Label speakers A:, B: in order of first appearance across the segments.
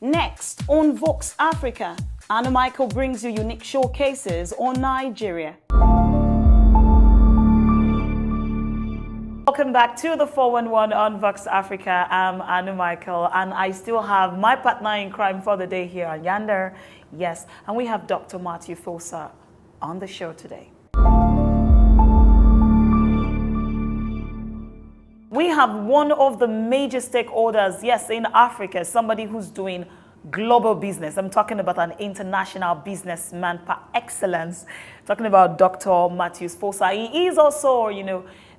A: Next on Vox Africa, Aanu Michael brings you unique showcases on Nigeria. Welcome back to the 411 on Vox Africa. I'm Aanu Michael, and I still have my partner in crime for the day here, Yander. Yes, and we have Dr. Phosa on the show today. We have one of the major stakeholders, yes, in Africa, somebody who's doing global business. I'm talking about an international businessman par excellence. Talking about Dr. Phosa. He is also,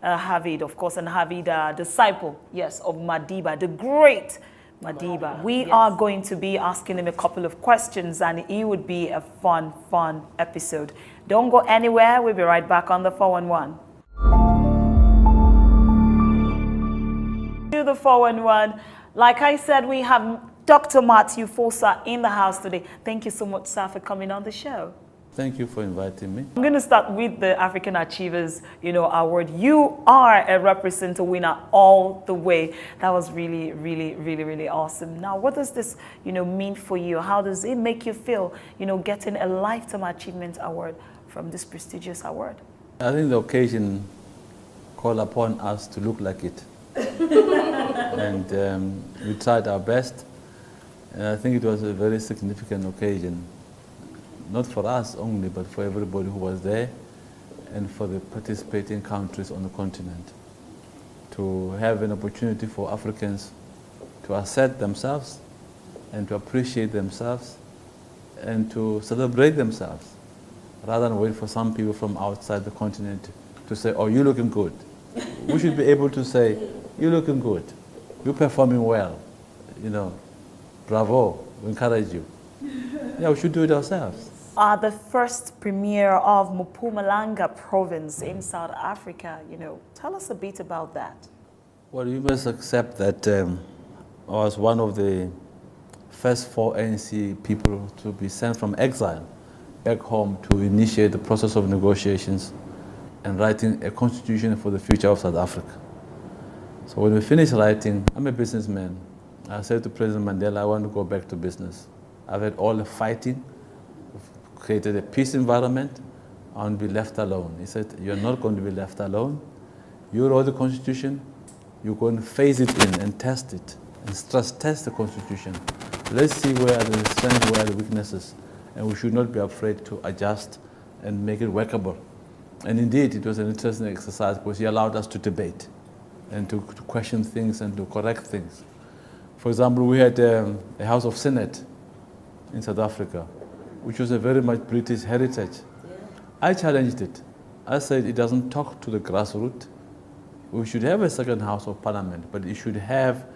A: Harvard, of course, and Harvard disciple, yes, of Madiba, the great Madiba. We are going to be asking him a couple of questions, and it would be a fun episode. Don't go anywhere. We'll be right back on the 411. To the 411. Like I said, we have Dr. Phosa in the house today. Thank you so much, sir, for coming on the show.
B: Thank you for inviting me.
A: I'm going to start with the African Achievers, Award. You are a representative winner all the way. That was really awesome. Now, what does this, mean for you? How does it make you feel, getting a Lifetime Achievement Award from this prestigious award?
B: I think the occasion called upon us to look like it. And we tried our best. And I think it was a very significant occasion. Not for us only, but for everybody who was there and for the participating countries on the continent. To have an opportunity for Africans to assert themselves and to appreciate themselves and to celebrate themselves, rather than wait for some people from outside the continent to say, oh, you're looking good. We should be able to say, you're looking good, you're performing well, bravo, we encourage you. Yeah, we should do it ourselves.
A: The first premier of Mpumalanga province in South Africa, tell us a bit about that.
B: Well, you must accept that I was one of the first 4 ANC people to be sent from exile back home to initiate the process of negotiations and writing a constitution for the future of South Africa. So when we finished writing, I'm a businessman. I said to President Mandela, I want to go back to business. I've had all the fighting, created a peace environment, I want to be left alone. He said, you're not going to be left alone. You wrote the constitution, you're going to phase it in and test it, and stress test the constitution. Let's see where are the strengths, where are the weaknesses, and we should not be afraid to adjust and make it workable. And indeed, it was an interesting exercise because he allowed us to debate and to question things and to correct things. For example, we had a House of Senate in South Africa, which was a very much British heritage. Yeah. I challenged it. I said it doesn't talk to the grassroots. We should have a second House of Parliament, but it should have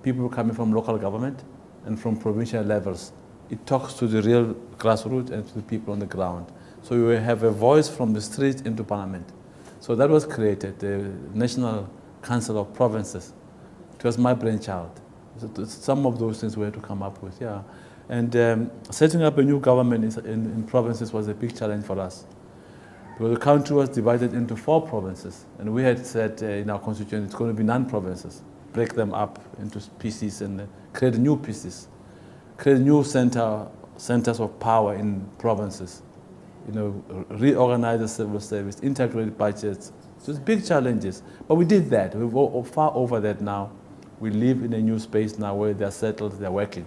B: people coming from local government and from provincial levels. It talks to the real grassroots and to the people on the ground. So we will have a voice from the streets into Parliament. So that was created, the National Council of Provinces. It was my brainchild. So some of those things we had to come up with, yeah. And setting up a new government in provinces was a big challenge for us. Because the country was divided into 4 provinces. And we had said in our constitution it's going to be 9 provinces. Break them up into pieces and create new pieces. Create new centers of power in provinces. Reorganize the civil service, integrate budgets. So it's big challenges. But we did that. We're far over that now. We live in a new space now where they're settled, they're working.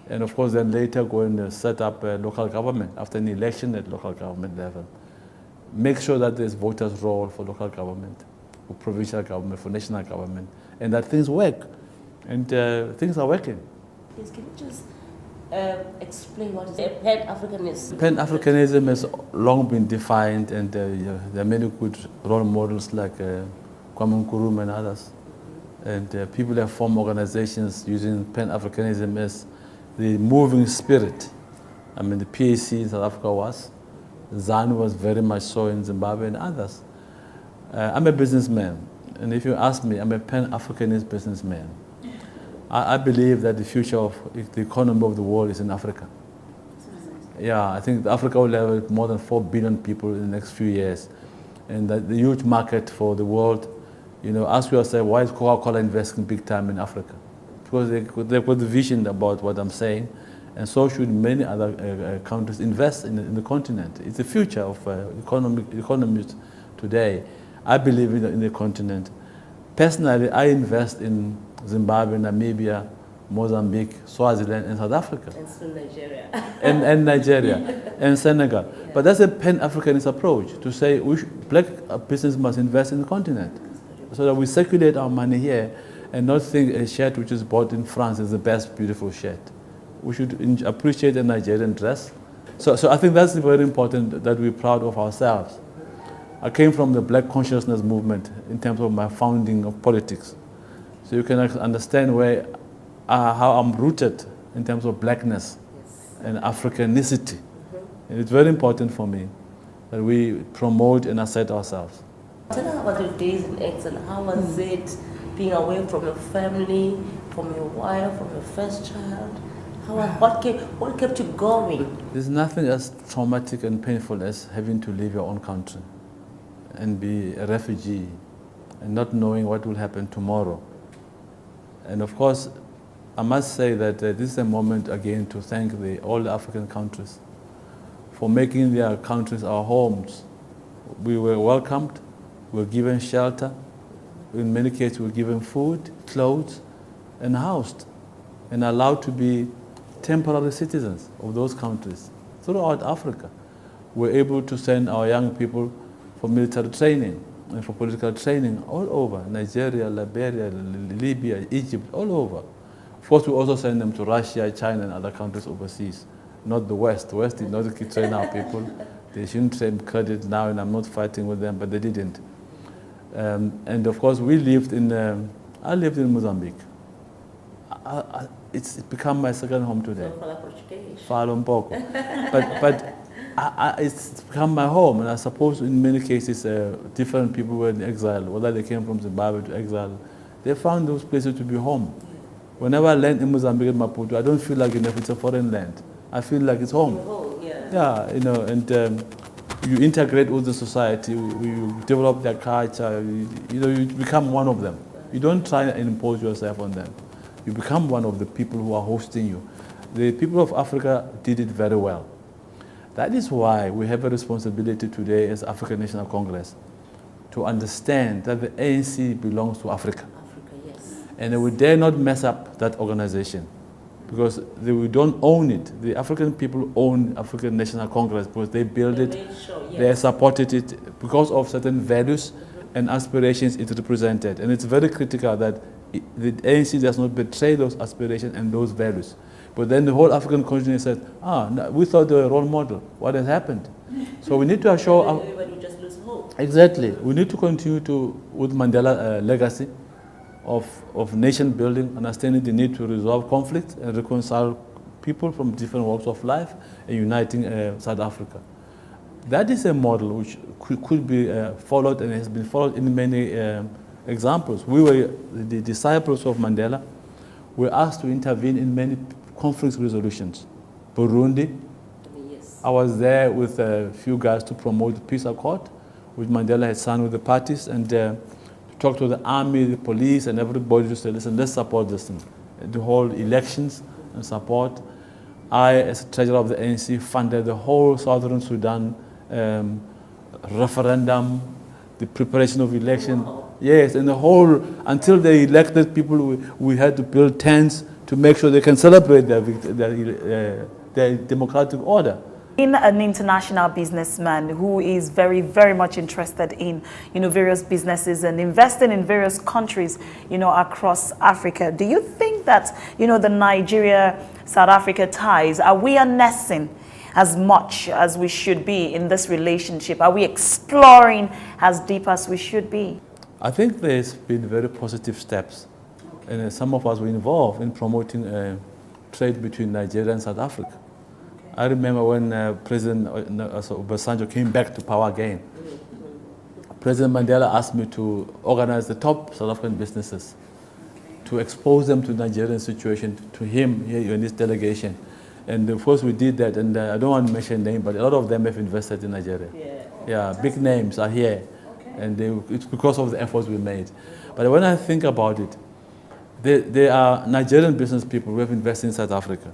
B: And of course, then later go and set up a local government after an election at local government level. Make sure that there's voters' roll for local government, for provincial government, for national government, and that things work. And things are working.
C: Yes, can you just explain what is Pan-Africanism?
B: Pan-Africanism has long been defined, and there are many good role models like Kwame Nkrumah and others. And people have formed organizations using Pan-Africanism as the moving spirit. I mean, the PAC in South Africa was. ZANU was very much so in Zimbabwe and others. I'm a businessman, and if you ask me, I'm a Pan-Africanist businessman. I believe that the future of the economy of the world is in Africa. Yeah, I think Africa will have more than 4 billion people in the next few years. And that the huge market for the world, ask yourself, why is Coca-Cola investing big time in Africa? because they've got the vision about what I'm saying, and so should many other countries invest in the continent. It's the future of economies today. I believe in the continent. Personally, I invest in Zimbabwe, Namibia, Mozambique, Swaziland, and South Africa.
C: And still Nigeria.
B: and Nigeria, and Senegal. Yeah. But that's a pan-Africanist approach, to say black business must invest in the continent, so that we circulate our money here and not think a shirt which is bought in France is the best beautiful shirt. We should appreciate a Nigerian dress. So I think that's very important, that we're proud of ourselves. I came from the black consciousness movement in terms of my founding of politics. So you can understand how I'm rooted in terms of blackness and Africanicity. And it's very important for me that we promote and assert ourselves.
C: Tell us about your days in exile. How was it being away from your family, from your wife, from your first child? What kept you going?
B: There's nothing as traumatic and painful as having to leave your own country and be a refugee and not knowing what will happen tomorrow. And of course, I must say that this is a moment again to thank all the African countries for making their countries our homes. We were welcomed, we were given shelter, in many cases we were given food, clothes, and housed, and allowed to be temporary citizens of those countries throughout Africa. We're able to send our young people for military training and for political training all over, Nigeria, Liberia, Libya, Egypt, all over. Of course, we also send them to Russia, China, and other countries overseas, not the West. The West did not train our people. They shouldn't claim credit now, and I'm not fighting with them, but they didn't. And of course, we lived in, I lived in Mozambique. It's become my second home today. Falo un poco. But it's become my home, and I suppose in many cases different people were in exile, whether they came from Zimbabwe to exile. They found those places to be home. Whenever I land in Mozambique and Maputo, I don't feel like it's a foreign land. I feel like it's home. Yeah, and you integrate with the society, you develop their culture, you become one of them. You don't try and impose yourself on them. You become one of the people who are hosting you. The people of Africa did it very well. That is why we have a responsibility today as African National Congress to understand that the ANC belongs to Africa. And we dare not mess up that organization, because we don't own it. The African people own African National Congress because they built it, they supported it because of certain values and aspirations it represented. And it's very critical that the ANC does not betray those aspirations and those values. But then the whole African continent said, we thought they were a role model. What has happened? So we need to assure...
C: Everybody just lose hope.
B: Exactly. We need to continue with Mandela's legacy of nation building, understanding the need to resolve conflict and reconcile people from different walks of life and uniting South Africa. That is a model which could be followed and has been followed in many examples. We were the disciples of Mandela. We were asked to intervene in many conflict resolutions. Burundi, I was there with a few guys to promote the peace accord, which Mandela had signed with the parties, and to talk to the army, the police, and everybody to say, listen, let's support this thing. The whole elections and support. I, as treasurer of the ANC, funded the whole Southern Sudan referendum, the preparation of election. Wow. Yes, and the whole, until they elected people, we had to build tents to make sure they can celebrate their democratic order.
A: In an international businessman who is very, very much interested in, various businesses and investing in various countries, across Africa, do you think that, the Nigeria-South Africa ties, are we harnessing as much as we should be in this relationship? Are we exploring as deep as we should be?
B: I think there's been very positive steps. Okay. And some of us were involved in promoting trade between Nigeria and South Africa. I remember when President Obasanjo came back to power again. President Mandela asked me to organize the top South African businesses, to expose them to the Nigerian situation, to him here in this delegation. And of course we did that, and I don't want to mention names, but a lot of them have invested in Nigeria. Yeah, big names are here, and it's because of the efforts we made. But when I think about it, There are Nigerian business people who have invested in South Africa.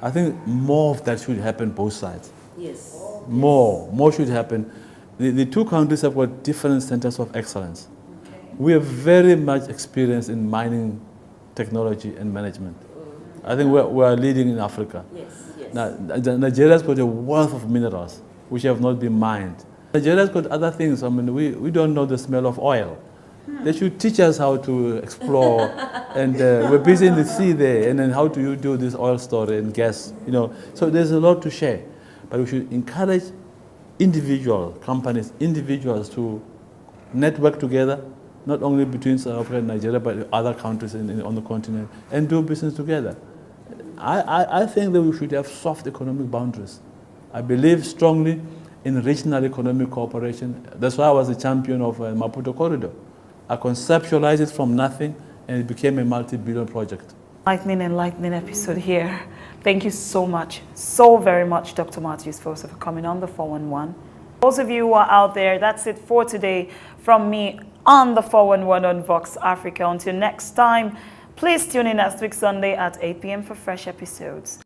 B: I think more of that should happen both sides.
C: Yes.
B: More should happen. The two countries have got different centers of excellence. We have very much experience in mining technology and management. I think we are leading in Africa.
C: Yes, yes.
B: Now, Nigeria's got a wealth of minerals which have not been mined. Nigeria's got other things. I mean, we don't know the smell of oil. They should teach us how to explore, and we're busy in the sea there, and then how do you do this oil story and gas, you know. So there's a lot to share, but we should encourage individuals to network together, not only between South Africa and Nigeria, but other countries on the continent, and do business together. I think that we should have soft economic boundaries. I believe strongly in regional economic cooperation. That's why I was a champion of Maputo Corridor. I conceptualized it from nothing, and it became a multi-billion project.
A: Enlightening episode here. Thank you so much, so very much, Dr. Matthews Phosa, for coming on the 411. Those of you who are out there, that's it for today from me on the 411 on Vox Africa. Until next time, please tune in next week Sunday at 8 p.m. for fresh episodes.